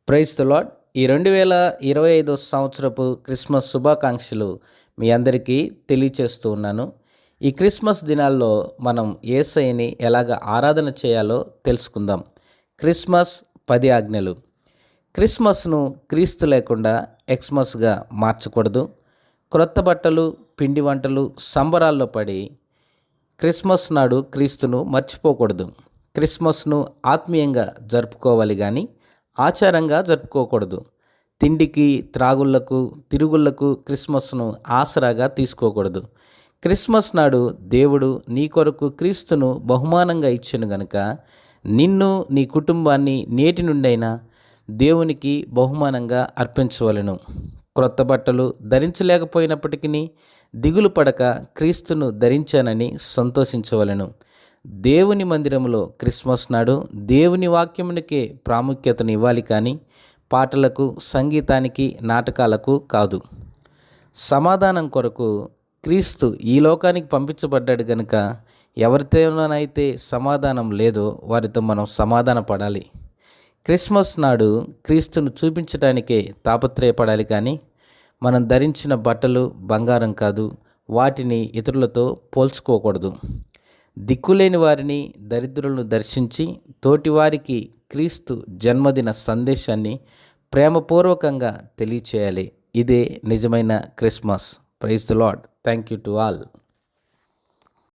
Praise the lord. ఈ 2025 సంవత్సరపు Christmas శుభాకాంక్షలు మీ అందరికీ తెలియచేస్తూ ఉన్నాను. ఈ క్రిస్మస్ దినాల్లో మనం యేసయ్యని ఎలాగ ఆరాధన చేయాలో తెలుసుకుందాం. క్రిస్మస్ 10 ఆజ్ఞలు. క్రిస్మస్ను క్రీస్తు లేకుండా ఎక్స్మస్గా మార్చకూడదు. క్రొత్త బట్టలు, పిండి వంటలు, సంబరాల్లో పడి క్రిస్మస్ నాడు క్రీస్తును మర్చిపోకూడదు. క్రిస్మస్ను ఆత్మీయంగా జరుపుకోవాలి కానీ ఆచారంగా జరుపుకోకూడదు. తిండికి, త్రాగుళ్లకు, తిరుగుళ్లకు క్రిస్మస్ను ఆసరాగా తీసుకోకూడదు. క్రిస్మస్ నాడు దేవుడు నీ కొరకు క్రీస్తును బహుమానంగా ఇచ్చెను గనుక నిన్ను, నీ కుటుంబాన్ని నేటి నుండైనా దేవునికి బహుమానంగా అర్పించవలెను. క్రొత్త బట్టలు ధరించలేకపోయినప్పటికీ దిగులు పడక క్రీస్తును ధరించానని సంతోషించవలెను. దేవుని మందిరంలో క్రిస్మస్ నాడు దేవుని వాక్యమునికే ప్రాముఖ్యతను ఇవ్వాలి కానీ పాటలకు, సంగీతానికి, నాటకాలకు కాదు. సమాధానం కొరకు క్రీస్తు ఈ లోకానికి పంపించబడ్డాడు గనుక ఎవరితోనైతే సమాధానం లేదో వారితో మనం సమాధాన పడాలి. క్రిస్మస్ నాడు క్రీస్తును చూపించడానికే తాపత్రయపడాలి కానీ మనం ధరించిన బట్టలు బంగారం కాదు, వాటిని ఇతరులతో పోల్చుకోకూడదు. దిక్కులేని వారిని, దరిద్రులను దర్శించి తోటివారికి క్రీస్తు జన్మదిన సందేశాన్ని ప్రేమపూర్వకంగా తెలియచేయాలి. ఇదే నిజమైన Christmas. Praise the Lord. Thank you to all.